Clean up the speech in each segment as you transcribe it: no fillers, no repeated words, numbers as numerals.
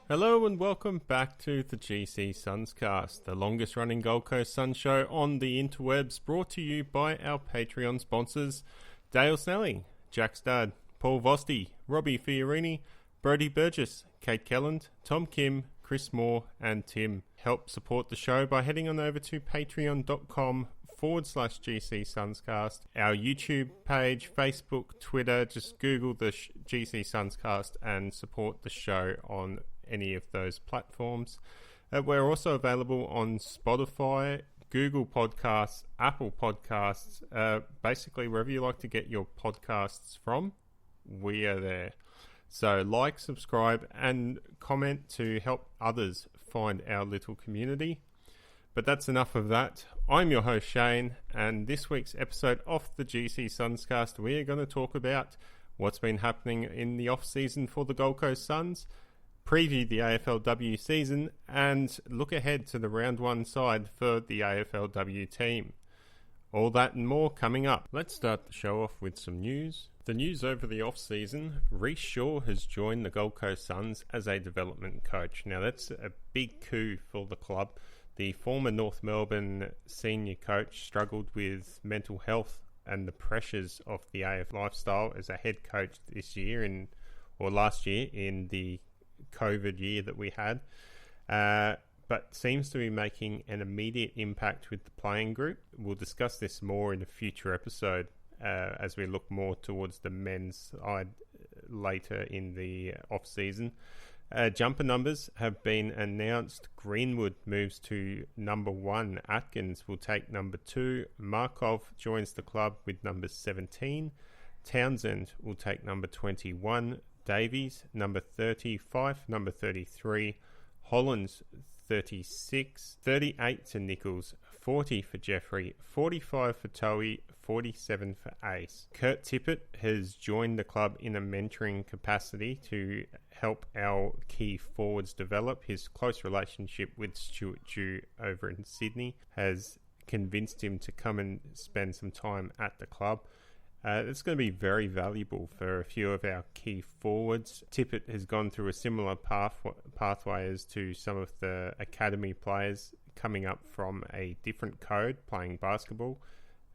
Hello and welcome back to the GCSUNScast, the longest running Gold Coast Sun show on the interwebs, brought to you by our Patreon sponsors, Dale Snelling, Jack Studd, Paul Vosti, Robbie Fiorini, Brodie Burgess, Kate Kelland, Tom Kim, Chris Moore and Tim. Help support the show by heading on over to patreon.com/GCSUNScast, our YouTube page, Facebook, Twitter. Just Google the GCSUNScast and support the show on any of those platforms. We're also available on Spotify, Google Podcasts, Apple Podcasts, basically wherever you like to get your podcasts from, we are there. So like, subscribe and comment to help others find our little community. But that's enough of that. I'm your host Shane, and this week's episode of the GCSUNScast, we are going to talk about what's been happening in the off-season for the Gold Coast Suns, preview the AFLW season, and look ahead to the round one side for the AFLW team. All that and more coming up. Let's start the show off with some news. The news over the off-season: Rhys Shaw has joined the Gold Coast Suns as a development coach. Now that's a big coup for the club. The former North Melbourne senior coach struggled with mental health and the pressures of the AF lifestyle as a head coach last year in the COVID year that we had, but seems to be making an immediate impact with the playing group. We'll discuss this more in a future episode as we look more towards the men's side later in the off-season. Jumper numbers have been announced. Greenwood moves to number 1. Atkins will take number 2. Markov joins the club with number 17. Townsend will take number 21. Davies, number 35, number 33, Hollands, 36, 38 to Nichols, 40 for Jeffrey, 45 for Towie, 47 for Ace. Kurt Tippett has joined the club in a mentoring capacity to help our key forwards develop. His close relationship with Stuart Dew over in Sydney has convinced him to come and spend some time at the club. It's going to be very valuable for a few of our key forwards. Tippett has gone through a similar pathway as to some of the academy players, coming up from a different code, playing basketball,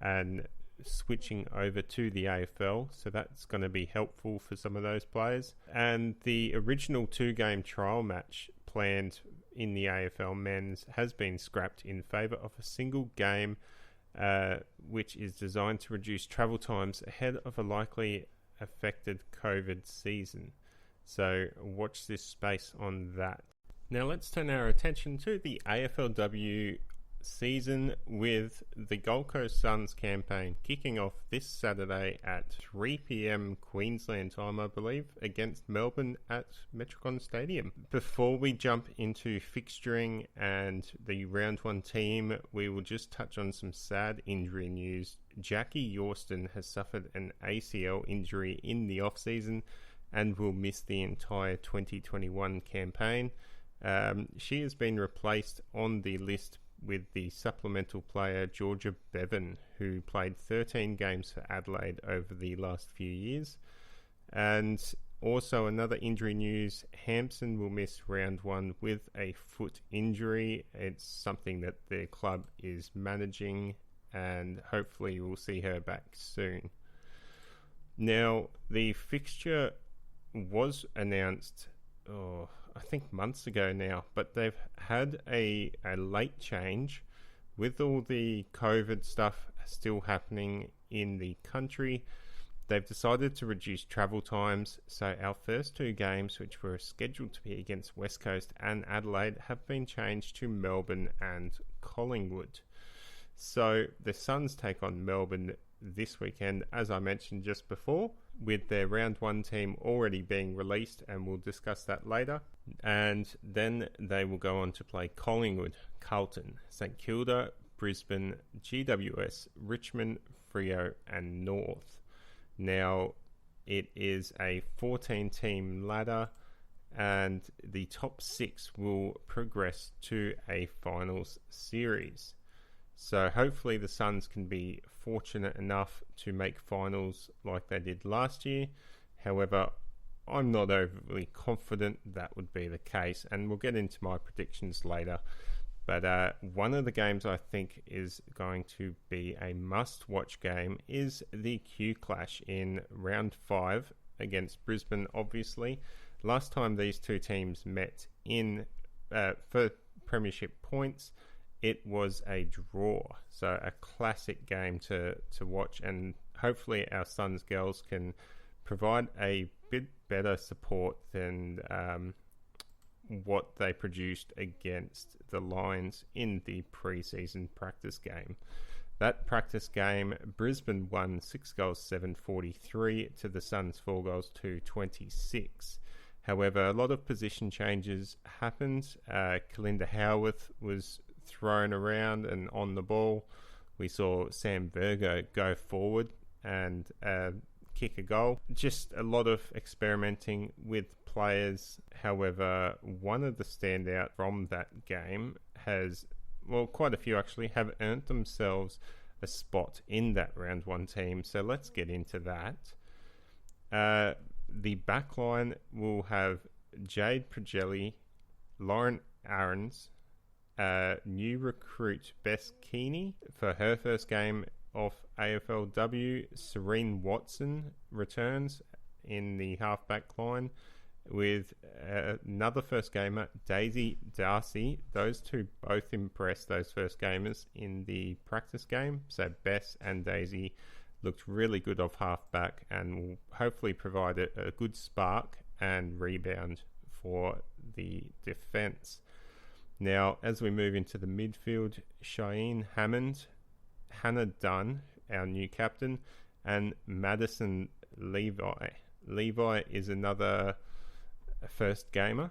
and switching over to the AFL. So that's going to be helpful for some of those players. And the original 2-game trial match planned in the AFL men's has been scrapped in favour of a single game, which is designed to reduce travel times ahead of a likely affected COVID season. So watch this space on that. Now let's turn our attention to the AFLW season with the Gold Coast Suns campaign kicking off this Saturday at 3 p.m. Queensland time, I believe, against Melbourne at Metricon Stadium. Before we jump into fixturing and the round one team, we will just touch on some sad injury news. Jackie Yorston has suffered an ACL injury in the off-season and will miss the entire 2021 campaign. She has been replaced on the list with the supplemental player Georgia Bevan, who played 13 games for Adelaide over the last few years. And also another injury news, Hampson will miss round one with a foot injury. It's something that the club is managing, and hopefully we'll see her back soon. Now, the fixture was announced I think months ago now, but they've had a late change with all the COVID stuff still happening in the country. They've decided to reduce travel times, so our first 2 games, which were scheduled to be against West Coast and Adelaide, have been changed to Melbourne and Collingwood. So the Suns take on Melbourne this weekend, as I mentioned just before, with their round one team already being released, and we'll discuss that later. And then they will go on to play Collingwood, Carlton, St Kilda, Brisbane, GWS, Richmond, Freo and North. Now, it is a 14-team ladder, and the top 6 will progress to a finals series. So hopefully the Suns can be fortunate enough to make finals like they did last year. However, I'm not overly confident that would be the case, and we'll get into my predictions later. But one of the games I think is going to be a must-watch game is the Q Clash in round 5 against Brisbane, obviously. Last time these two teams met in for premiership points, it was a draw. So a classic game to watch, and hopefully our Suns girls can provide a bit better support than what they produced against the Lions in the pre-season practice game. That practice game, Brisbane won 6 goals 7-43 to the Suns 4 goals 2-26. However, a lot of position changes happened. Kalinda Howarth was thrown around and on the ball. We saw Sam Virgo go forward and kick a goal. Just a lot of experimenting with players. However, one of the standout from that game has, well, quite a few actually, have earned themselves a spot in that round 1 team. So let's get into that. The backline will have Jade Prajelli, Lauren Aarons, new recruit Bess Keeney for her first game of AFLW. Serene Watson returns in the halfback line with another first gamer, Daisy Darcy. Those two both impressed, those first gamers, in the practice game. So Bess and Daisy looked really good off halfback and will hopefully provide a good spark and rebound for the defence. Now, as we move into the midfield, Cheyenne Hammond, Hannah Dunn, our new captain, and Madison Levi. Levi is another first gamer,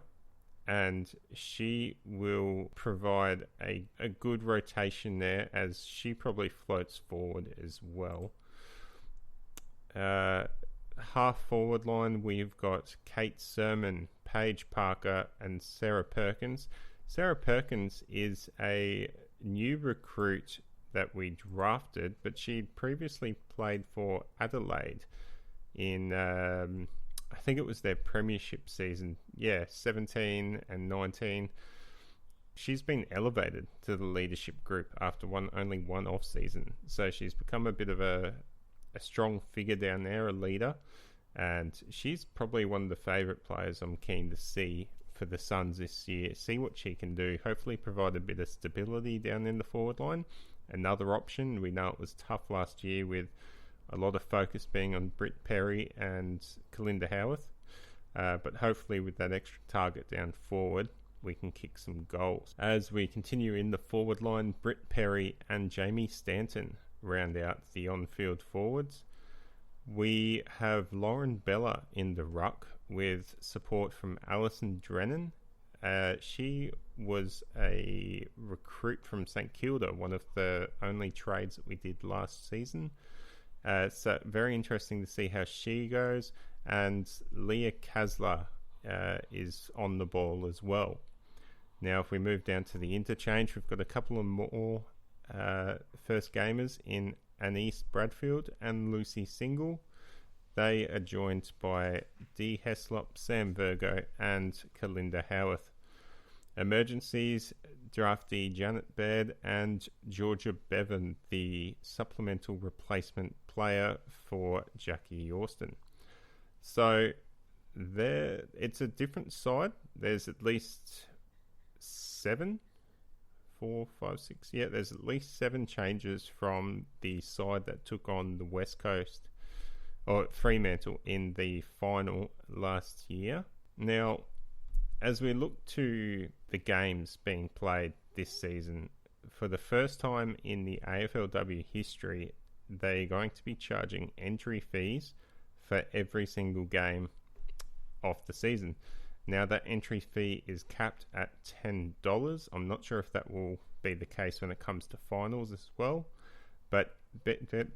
and she will provide a good rotation there, as she probably floats forward as well. Half forward line, we've got Kate Sermon, Paige Parker, and Sarah Perkins. Sarah Perkins is a new recruit that we drafted, but she'd previously played for Adelaide in I think it was their premiership season, 17 and 19. She's been elevated to the leadership group after only one off season, so she's become a bit of a strong figure down there, a leader, and she's probably one of the favourite players I'm keen to see for the Suns this year. See what she can do, hopefully provide a bit of stability down in the forward line. Another option, we know it was tough last year with a lot of focus being on Britt Perry and Kalinda Howarth, but hopefully with that extra target down forward, we can kick some goals. As we continue in the forward line, Britt Perry and Jamie Stanton round out the on-field forwards. We have Lauren Bella in the ruck with support from Alison Drennan. She was a recruit from St Kilda, one of the only trades that we did last season. So very interesting to see how she goes. And Leah Kasler is on the ball as well. Now, if we move down to the interchange, we've got a couple of more first gamers in Anise Bradfield and Lucy Single. They are joined by Dee Heslop, Sam Virgo, and Kalinda Howarth. Emergencies, draftee Janet Baird and Georgia Bevan, the supplemental replacement player for Jackie Austin. So there, it's a different side. There's at least 7, 4, 5, 6. Yeah, there's at least 7 changes from the side that took on the West Coast or Fremantle in the final last year. Now, as we look to the games being played this season, for the first time in the AFLW history, they're going to be charging entry fees for every single game of the season. Now, that entry fee is capped at $10. I'm not sure if that will be the case when it comes to finals as well, but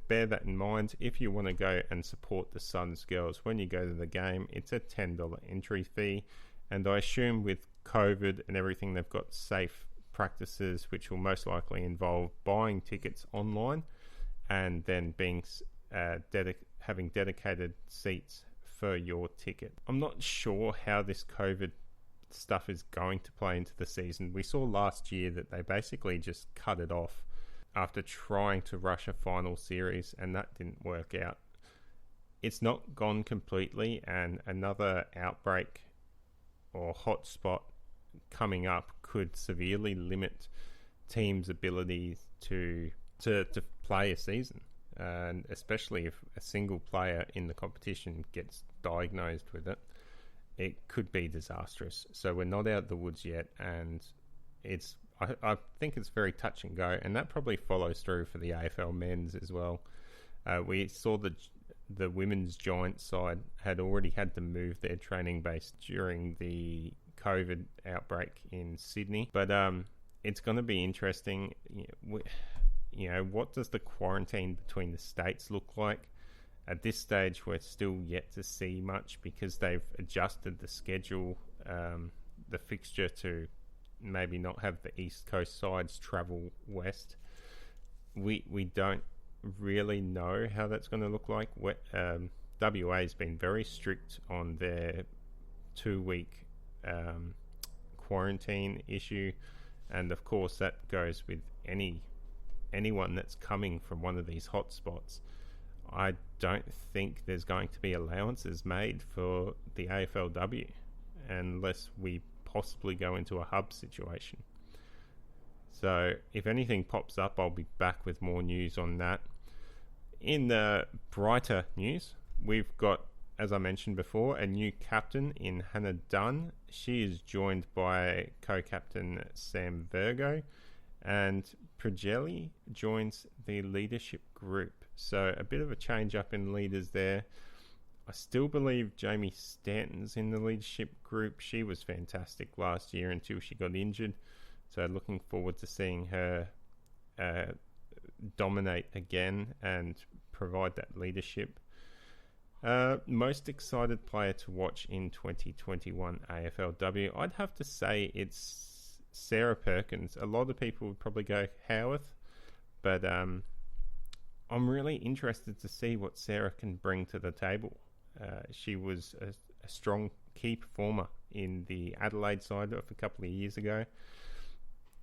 bear that in mind. If you want to go and support the Suns girls when you go to the game, it's a $10 entry fee. And I assume with COVID and everything, they've got safe practices, which will most likely involve buying tickets online and then being having dedicated seats for your ticket. I'm not sure how this COVID stuff is going to play into the season. We saw last year that they basically just cut it off after trying to rush a final series, and that didn't work out. It's not gone completely, and another outbreak or hotspot coming up could severely limit teams' ability to play a season, and especially if a single player in the competition gets diagnosed with it, it could be disastrous. So we're not out of the woods yet, and I think it's very touch and go, and that probably follows through for the AFL men's as well. We saw the women's giant side had already had to move their training base during the COVID outbreak in Sydney, but it's going to be interesting. What does the quarantine between the states look like? At this stage, we're still yet to see much because they've adjusted the schedule, the fixture to maybe not have the East Coast sides travel west. We don't really know how that's going to look like. WA has been very strict on their 2-week quarantine issue, and of course that goes with anyone that's coming from one of these hotspots. I don't think there's going to be allowances made for the AFLW unless we possibly go into a hub situation. So if anything pops up, I'll be back with more news on that. In the brighter news, we've got, as I mentioned before, a new captain in Hannah Dunn. She is joined by co-captain Sam Virgo, and Prajelli joins the leadership group. So a bit of a change up in leaders there. I still believe Jamie Stanton's in the leadership group. She was fantastic last year until she got injured. So looking forward to seeing her dominate again and provide that leadership. Most excited player to watch in 2021 AFLW, I'd have to say it's Sarah Perkins. A lot of people would probably go Howarth, but I'm really interested to see what Sarah can bring to the table. She was a strong key performer in the Adelaide side of a couple of years ago.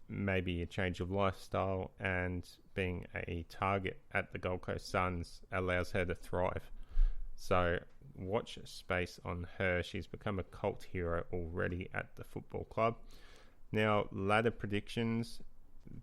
Maybe a change of lifestyle and being a target at the Gold Coast Suns allows her to thrive. So watch space on her. She's become a cult hero already at the football club. Now, ladder predictions.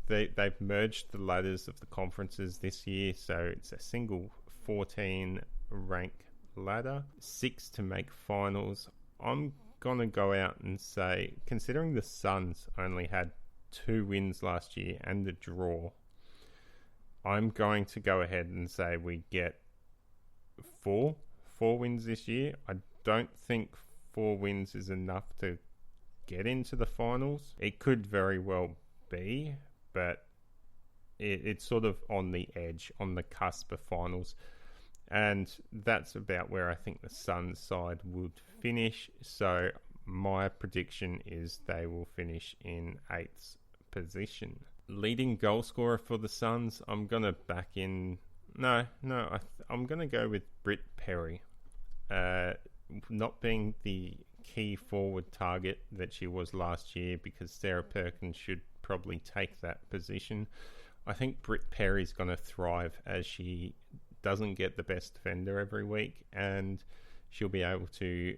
They've merged the ladders of the conferences this year, so it's a single 14 rank ladder, 6 to make finals. I'm going to go out and say, considering the Suns only had 2 wins last year and a draw, I'm going to go ahead and say we get 4 wins this year. I don't think 4 wins is enough to get into the finals. It could very well be, but it's sort of on the edge, on the cusp of finals. And that's about where I think the Suns side would finish. So my prediction is they will finish in 8th position. Leading goal scorer for the Suns, I'm going to back in... I'm going to go with Britt Perry. Not being the key forward target that she was last year, because Sarah Perkins should probably take that position. I think Britt Perry's going to thrive as she doesn't get the best defender every week, and she'll be able to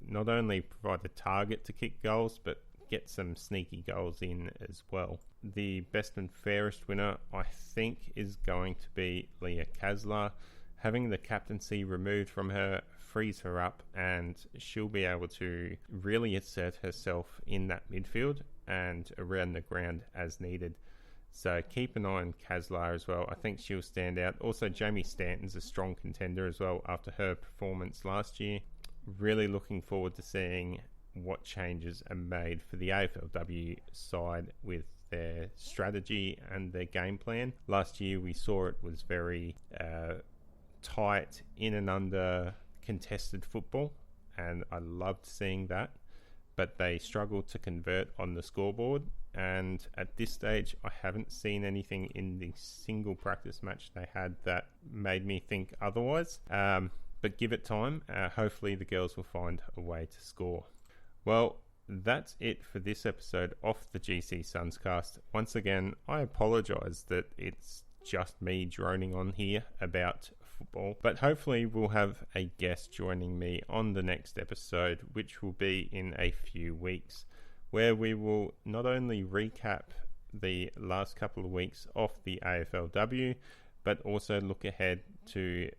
not only provide a target to kick goals, but get some sneaky goals in as well. The best and fairest winner, I think, is going to be Leah Kaslar. Having the captaincy removed from her frees her up, and she'll be able to really assert herself in that midfield and around the ground as needed. So keep an eye on Kaslar as well. I think she'll stand out. Also, Jamie Stanton's a strong contender as well after her performance last year. Really looking forward to seeing what changes are made for the AFLW side with their strategy and their game plan. Last year we saw it was very tight, in and under contested football, and I loved seeing that, but they struggled to convert on the scoreboard. And at this stage, I haven't seen anything in the single practice match they had that made me think otherwise. but give it time. Hopefully the girls will find a way to score. Well, that's it for this episode of the GCSUNScast. Once again, I apologise that it's just me droning on here about football, but hopefully we'll have a guest joining me on the next episode, which will be in a few weeks, where we will not only recap the last couple of weeks of the AFLW, but also look ahead to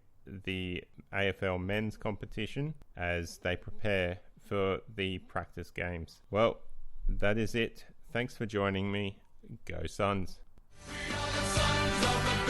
the AFL men's competition as they prepare for the practice games. Well, that is it. Thanks for joining me. Go Suns. We are the sons of the